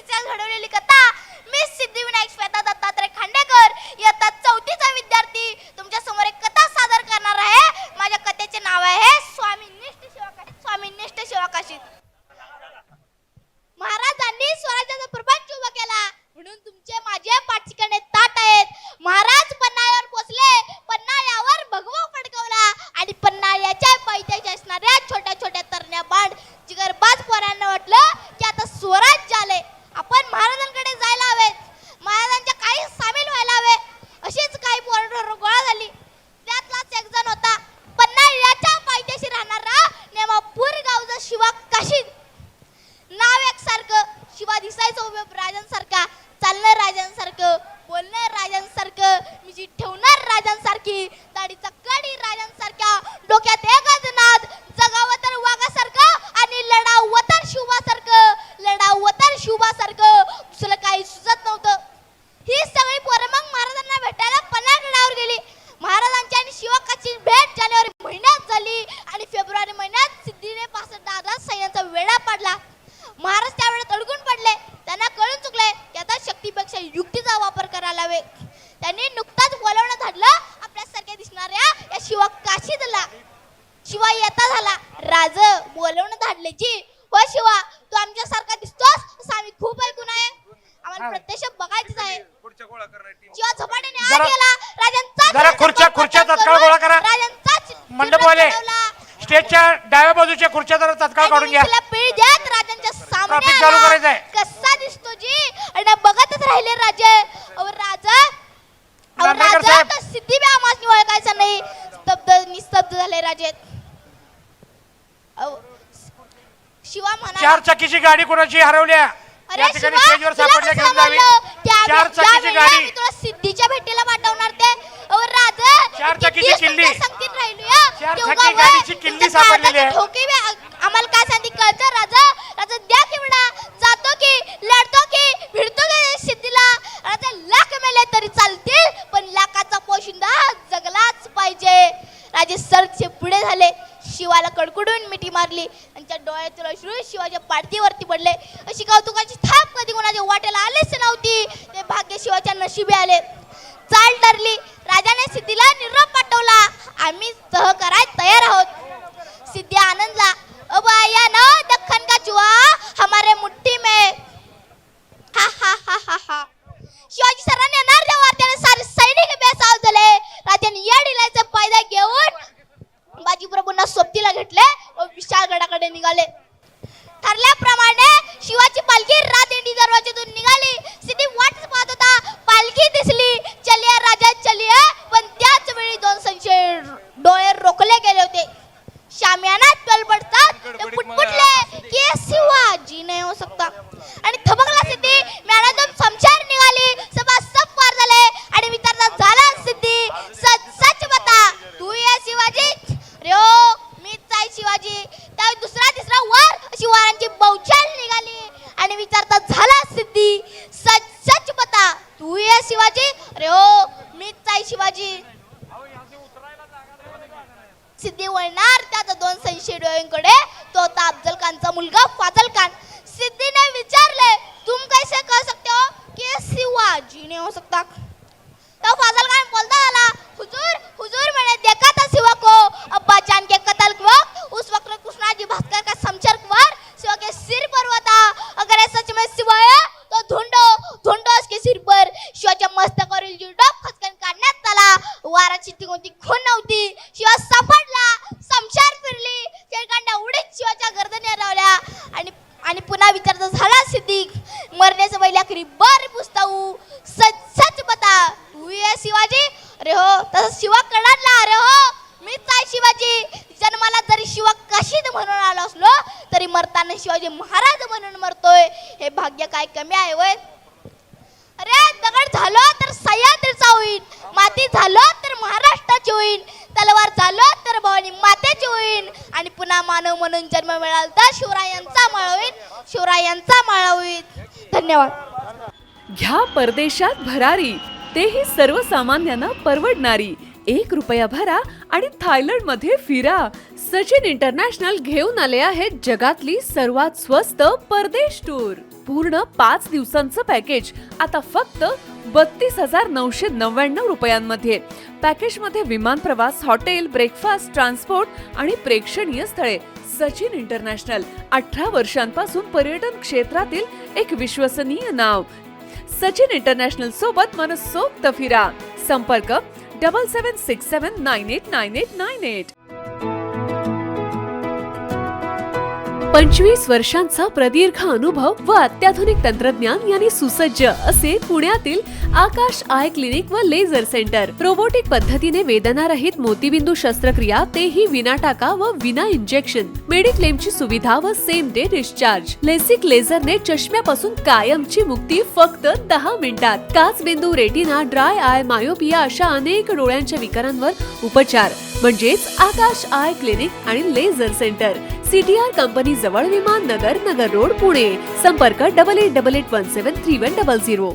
प्रतिसाद घडवलेली कथा मी सिद्धिविनायक श्वेता दत्तात्रय खांडेकर इयत्ता 4थीचा विद्यार्थी तुमच्या समोर एक कथा सादर करणार आहे। माझ्या कथेचे नाव आहे स्वामीनिष्ठ सेवाकाशी। महाराजांनी स्वराज्याचा प्रपंच उभा केला म्हणून तुमचे माझे पाठशिकाने तात आहेत। महाराज पन्हाळ्यावर पोचले, पन्हाळ्यावर भगवा फडकवला आणि पन्हाळ्याच्या पायथ्याशी असणाऱ्या छोट्या छोट्या तरण्या बांड जिगरबाज पोरांना वाटलं की आता स्वराज्य आले, आपण महाराजांकडे जायला हवे, महाराजांच्या काही सामील व्हायला हवे। अशीच काही पोरं गोळा झाली। त्यातलाच एक जण होता पन्हाळ्याच्या पायथ्याशी राहणारा नेमापूर गावचा शिवा काशी। नाव एकसारखं, शिवा दिसायचं उभे राजांसारखा, चालणार राजांसारखं, बोलणार राजांसारखं, मिजी ठेवणार राजांसारखी, दाढीचा काडी राजांसारख्या, डोक्यात एकच नाद, जगावं तर वाघासारखं आणि लढावं तर शिवासारखं, लढावं तर शिवासारखं, दुसरं काही सुचत नव्हतं। ही सगळी पोरं मग महाराजांना भेटायला पन्हाळगडावर गेली। महाराजांची आणि शिवाकाची भेट जानेवारी महिन्यात झाली आणि फेब्रुवारी महिन्यात सिद्धीने 65,000 सैन्याचा वेढा पडला। महाराज त्यावेळेस अडकून पडले। त्यांना कळून चुकले की आता शक्तीपेक्षा युक्तीचा वापर करायला हवे। त्यांनी नुकताच बोलावणं धाडलं आपल्यासारख्या दिसणाऱ्या या शिवा काशीदला। शिवा येता झाला, राज बोलावणं धाडले जी, हो शिवा तू आमच्यासारखा दिसतोस असं आम्ही खूप ऐकून आहे, आम्हाला प्रत्यक्ष बघायचंच आहे। शिवा झपाट्याने आत गेला, राजांचा जरा खुर्च्या तत्काळ गोळा करा। राजांचा मंडपवाले स्टेजच्या डाव्या बाजूच्या खुर्च्या जरा तत्काळ काढून घ्या। पीळ द्यात राजांच्या सामने चालू करायचंय। कसा दिसतो जी आणि बघतच राहिले राजे। राजा तर सिद्धी बी आम्हाला ओळखायचा नाही, निस्तब्ध झाले राजे। शिवा म्हणा 4 चाकीची गाडी कोणाची हरवल्या या ठिकाणी स्टेजवर सापडल्या घेऊन जावी। 4 चाकीची गाडी तुला सिद्धीच्या भेटीला पाठवणार ते। राजा 4 चाकीची किल्ली, संकेत राहिलो या 4 चाकी गाडीची किल्ली सापडलेली आहे। ठोके आम्हाला काय सांगते कळतं राजा। राजा द्या किवडा, जातो की लढतो की भिडतो की सिद्धीला। राजा लाख मेले तरी चालतील पण लाखाचा पोशिंदा जगलाच पाहिजे। राजे सरचे पुढे झाले, शिवाला कडकडून मिठी मारली, त्यांच्या डोळ्यातील अश्रू शिवाच्या पाठीवरती पडले। अशी कौतुकाची थाप कधी कोणाच्या वाट्याला आलेच नव्हती, ते भाग्य शिवाच्या नशिबी आले। चाल ठरली, राजाने सिद्धीला निरोप पाठवला, आम्ही सहकार्यात तयार आहोत। सिद्धी आनंदला, अब आया ना दख्खन का चुहा हमारे मुट्ठी में, हा हा हा हा हा। शिवाजी सरांनी येणार तेव्हा त्याने सारे सैनिक बेसाव झाले। राजाने या डिलायचा फायदा घेऊन बाजी प्रभूंना सोबतीला घेतले व विशाळगडाकडे निघाले। ठरल्याप्रमाणे शिवाची पालखी रातदिंडी दरवाजातून निघाली। सिद्धी वाटच पाहत होता, पालखी दिसली, चलिया राजा चलिया, पण त्याच वेळी 2 संशय डोळे रोखले गेले होते। शामियाना तलबडतात ते पुटपुटले की शिवाजी नाही हो सकता आणि थबकला सिद्धी। मॅनातून समशार निघाली, सभा सब पार झाले आणि विचारता झाला सिद्धी, सच बता तू ये शिवाजी? रे ओ मीच आहे शिवाजी। त्या दुसरा तिसरा वर अशी वारांची बौछाल निघाली आणि विचारता झाला सिद्धी, सच बता तू ये शिवाजी? रे ओ मीच आहे शिवाजी। सिद्धी वळणार त्यात 2 संशय डोळ्यांकडे, तो होता अफजल खानचा मुलगा फाजल खान। सिद्धीने विचारले, तुम कैसे कह सकते हो कि शिवाजी नहीं हो सकता? तो फाजल खान बोलता आला, हुजूर हुजूर मैंने देखा था शिवा को अब्बा जान के कत्ल के वक्त, उस वक्त कृष्णाजी भास्कर का शमशेर कुंवर शिवा के सिर पर हुआ था। अगर ये सच में शिवा है तो ढूंढो उसके सिर पर। शिवाच्या मस्तकावरील जिरडोक खचकन काढण्यात आला, वाराची कोणती खून नव्हती। शिवा सापडला, शमशार फिरली, शेळकांड्या उडीत शिवाच्या गर्दनी लावल्या आणि पुन्हा विचारता झाला सिद्धी, मरण्याचं पहिले आखरी बार पुसताऊ, सच बता तू ये शिवाजी? अरे हो तसं शिवा कडाडला, अरे हो मीच आहे शिवाजी। जन्माला जरी शिवा काशीद म्हणून आलो असलो तरी मरताना शिवाजी महाराज म्हणून मरतोय, हे भाग्य काय कमी आहे वय? अरे दगड झालो तर सह्याद्रीचा होईल, माती झालो तर महाराष्ट्राची होईल, तलवार झालो तर भवानी मातेची होईल आणि पुन्हा मानव म्हणून जन्म मिळाला तर शिवरायांचा माळ होईल, शिवरायांचा माळ होईल। धन्यवाद। घ्या परदेशात भरारी, तेही सर्वसामान्यांना परवडणारी। 1 रुपया भरा आणि थायलंड मध्ये फिरा। सचिन इंटरनॅशनल घेऊन आले आहेत जगातली सर्वात स्वस्त परदेश टूर। संपूर्ण 5 दिवसांचं पॅकेज आता फक्त 32,999 रुपयांमध्ये. पॅकेजमध्ये विमान प्रवास, हॉटेल, ब्रेकफास्ट, ट्रान्सपोर्ट आणि प्रेक्षणीय स्थळे. सचिन इंटरनॅशनल, 18 वर्षांपासून पर्यटन क्षेत्रातील एक विश्वसनीय नाव. सचिन इंटरनॅशनल सोबत मनसोक्त फिरा. संपर्क 7767989898. 25 वर्षांचा प्रदीर्घ अनुभव व अत्याधुनिक तंत्रज्ञान यांनी सुसज्ज असे पुण्यातील आकाश आय क्लिनिक व लेझर सेंटर. रोबोटिक पद्धतीने वेदनारहित मोतीबिंदू शस्त्रक्रिया, तेही विना टाका व विना इंजेक्शन. मेडिक्लेमची सुविधा व सेम डे डिस्चार्ज. लेसिक लेझरने चष्म्यापासून कायमची मुक्ती फक्त 10 मिनिटात. काचबिंदू, रेटिना, ड्राय आय, मायोपिया अशा अनेक डोळ्यांच्या विकारांवर उपचार म्हणजेच आकाश आय क्लिनिक आणि लेझर सेंटर. CTR कंपनी जवळ, विमान नगर, नगर रोड, पुणे. संपर्क 8888173100.